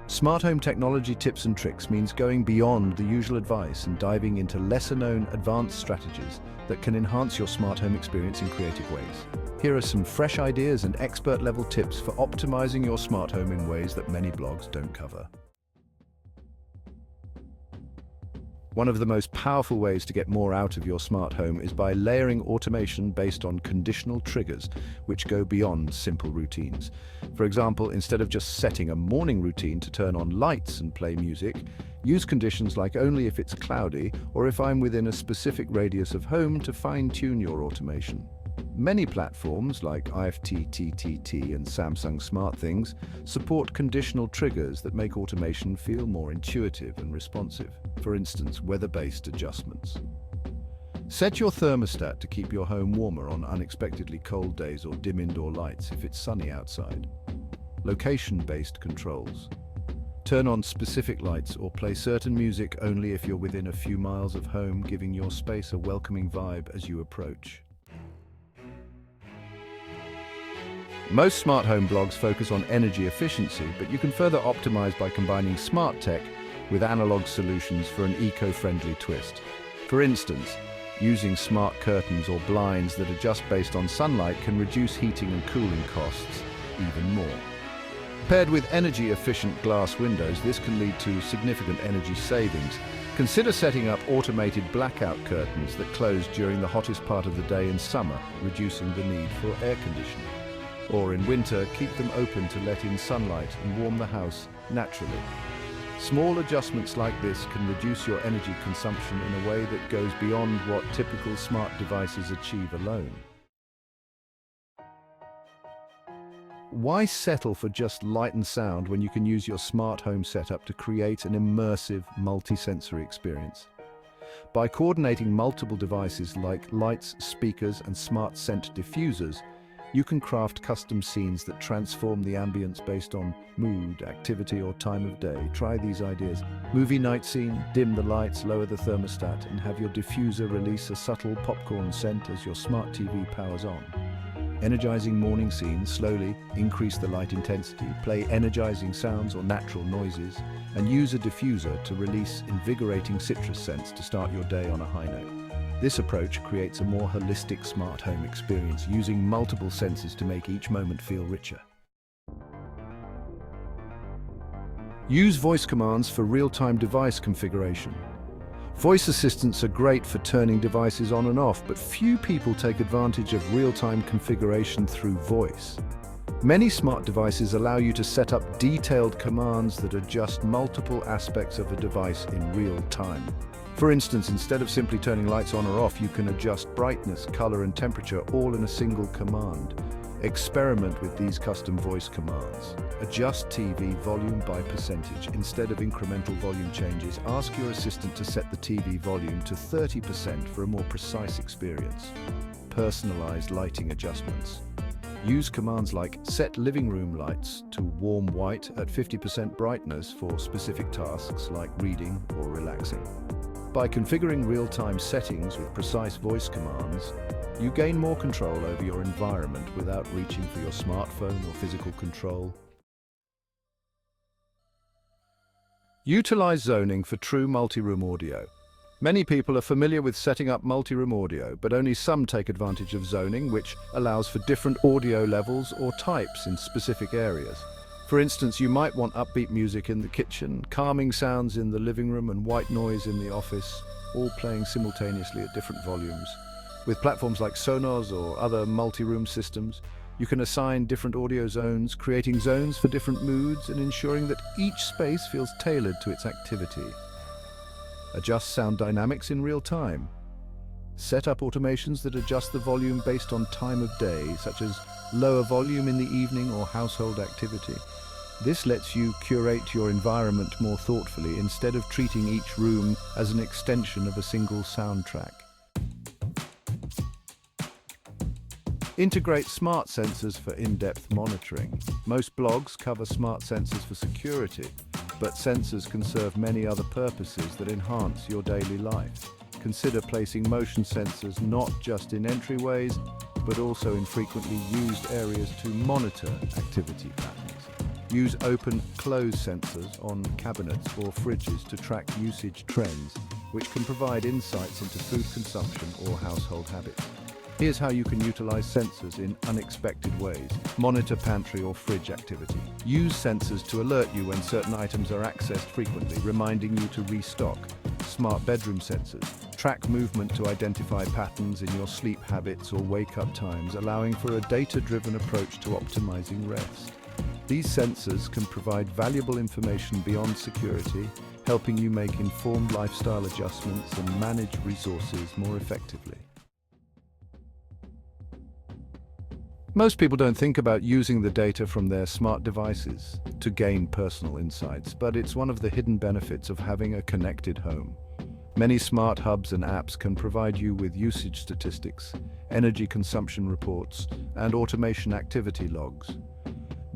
Smart home technology tips and tricks means going beyond the usual advice and diving into lesser-known advanced strategies that can enhance your smart home experience in creative ways. Here are some fresh ideas and expert-level tips for optimizing your smart home in ways that many blogs don't cover. One of the most powerful ways to get more out of your smart home is by layering automation based on conditional triggers, which go beyond simple routines. For example, instead of just setting a morning routine to turn on lights and play music, use conditions like only if it's cloudy or if I'm within a specific radius of home to fine-tune your automation. Many platforms like IFTTT and Samsung SmartThings support conditional triggers that make automation feel more intuitive and responsive. For instance, weather-based adjustments. Set your thermostat to keep your home warmer on unexpectedly cold days or dim indoor lights if it's sunny outside. Location-based controls. Turn on specific lights or play certain music only if you're within a few miles of home, giving your space a welcoming vibe as you approach. Most smart home blogs focus on energy efficiency, but you can further optimize by combining smart tech with analog solutions for an eco-friendly twist. For instance, using smart curtains or blinds that adjust based on sunlight can reduce heating and cooling costs even more. Paired with energy-efficient glass windows, this can lead to significant energy savings. Consider setting up automated blackout curtains that close during the hottest part of the day in summer, reducing the need for air conditioning. Or in winter, keep them open to let in sunlight and warm the house naturally. Small adjustments like this can reduce your energy consumption in a way that goes beyond what typical smart devices achieve alone. Why settle for just light and sound when you can use your smart home setup to create an immersive, multi-sensory experience? By coordinating multiple devices like lights, speakers, and smart scent diffusers, you can craft custom scenes that transform the ambience based on mood, activity, or time of day. Try these ideas. Movie night scene, dim the lights, lower the thermostat, and have your diffuser release a subtle popcorn scent as your smart TV powers on. Energizing morning scene, slowly increase the light intensity, play energizing sounds or natural noises, and use a diffuser to release invigorating citrus scents to start your day on a high note. This approach creates a more holistic smart home experience, using multiple senses to make each moment feel richer. Use voice commands for real-time device configuration. Voice assistants are great for turning devices on and off, but few people take advantage of real-time configuration through voice. Many smart devices allow you to set up detailed commands that adjust multiple aspects of a device in real time. For instance, instead of simply turning lights on or off, you can adjust brightness, color, and temperature all in a single command. Experiment with these custom voice commands. Adjust TV volume by percentage. Instead of incremental volume changes, ask your assistant to set the TV volume to 30% for a more precise experience. Personalized lighting adjustments. Use commands like set living room lights to warm white at 50% brightness for specific tasks like reading or relaxing. By configuring real-time settings with precise voice commands, you gain more control over your environment without reaching for your smartphone or physical control. Utilize zoning for true multi-room audio. Many people are familiar with setting up multi-room audio, but only some take advantage of zoning, which allows for different audio levels or types in specific areas. For instance, you might want upbeat music in the kitchen, calming sounds in the living room, and white noise in the office, all playing simultaneously at different volumes. With platforms like Sonos or other multi-room systems, you can assign different audio zones, creating zones for different moods and ensuring that each space feels tailored to its activity. Adjust sound dynamics in real time. Set up automations that adjust the volume based on time of day, such as lower volume in the evening or household activity. This lets you curate your environment more thoughtfully instead of treating each room as an extension of a single soundtrack. Integrate smart sensors for in-depth monitoring. Most blogs cover smart sensors for security, but sensors can serve many other purposes that enhance your daily life. Consider placing motion sensors not just in entryways, but also in frequently used areas to monitor activity patterns. Use open-close sensors on cabinets or fridges to track usage trends, which can provide insights into food consumption or household habits. Here's how you can utilize sensors in unexpected ways. Monitor pantry or fridge activity. Use sensors to alert you when certain items are accessed frequently, reminding you to restock. Smart bedroom sensors. Track movement to identify patterns in your sleep habits or wake-up times, allowing for a data-driven approach to optimizing rest. These sensors can provide valuable information beyond security, helping you make informed lifestyle adjustments and manage resources more effectively. Most people don't think about using the data from their smart devices to gain personal insights, but it's one of the hidden benefits of having a connected home. Many smart hubs and apps can provide you with usage statistics, energy consumption reports, and automation activity logs.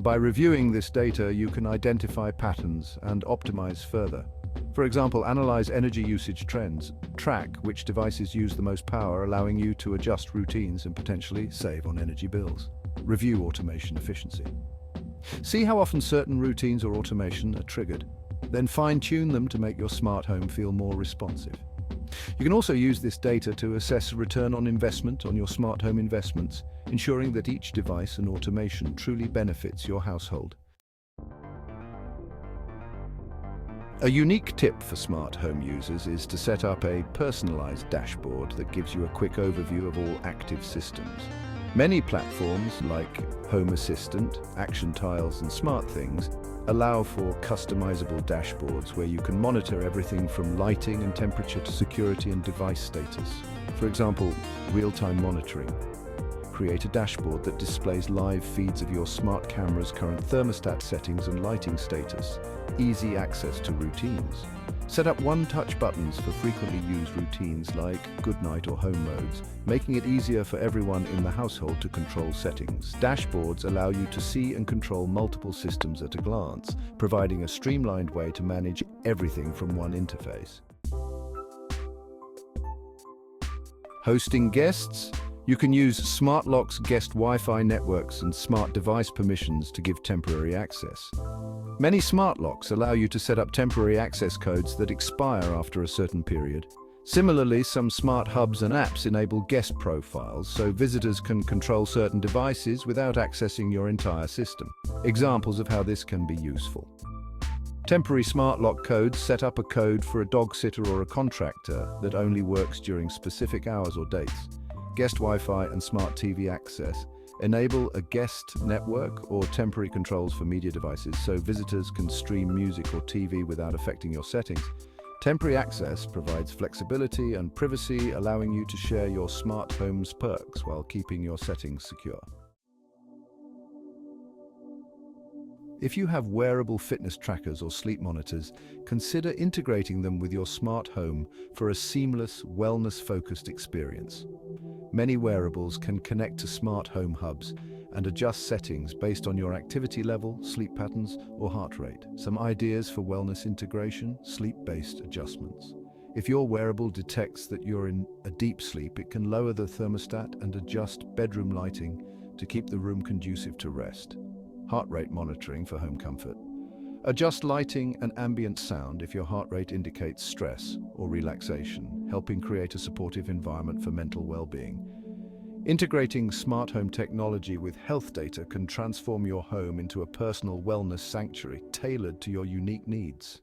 By reviewing this data, you can identify patterns and optimize further. For example, analyze energy usage trends, track which devices use the most power, allowing you to adjust routines and potentially save on energy bills. Review automation efficiency. See how often certain routines or automation are triggered. Then fine-tune them to make your smart home feel more responsive. You can also use this data to assess return on investment on your smart home investments, ensuring that each device and automation truly benefits your household. A unique tip for smart home users is to set up a personalized dashboard that gives you a quick overview of all active systems. Many platforms like Home Assistant, Action Tiles, and SmartThings allow for customizable dashboards where you can monitor everything from lighting and temperature to security and device status. For example, real-time monitoring. Create a dashboard that displays live feeds of your smart camera's current thermostat settings and lighting status. Easy access to routines. Set up one-touch buttons for frequently used routines like good night or home modes, making it easier for everyone in the household to control settings. Dashboards allow you to see and control multiple systems at a glance, providing a streamlined way to manage everything from one interface. Hosting guests? You can use smart locks, guest Wi-Fi networks, and smart device permissions to give temporary access. Many smart locks allow you to set up temporary access codes that expire after a certain period. Similarly, some smart hubs and apps enable guest profiles so visitors can control certain devices without accessing your entire system. Examples of how this can be useful. Temporary smart lock codes set up a code for a dog sitter or a contractor that only works during specific hours or dates. Guest Wi-Fi and smart TV access enable a guest network or temporary controls for media devices so visitors can stream music or TV without affecting your settings. Temporary access provides flexibility and privacy, allowing you to share your smart home's perks while keeping your settings secure. If you have wearable fitness trackers or sleep monitors, consider integrating them with your smart home for a seamless, wellness-focused experience. Many wearables can connect to smart home hubs and adjust settings based on your activity level, sleep patterns, or heart rate. Some ideas for wellness integration: sleep-based adjustments. If your wearable detects that you're in a deep sleep, it can lower the thermostat and adjust bedroom lighting to keep the room conducive to rest. Heart rate monitoring for home comfort. Adjust lighting and ambient sound if your heart rate indicates stress or relaxation, helping create a supportive environment for mental well-being. Integrating smart home technology with health data can transform your home into a personal wellness sanctuary tailored to your unique needs.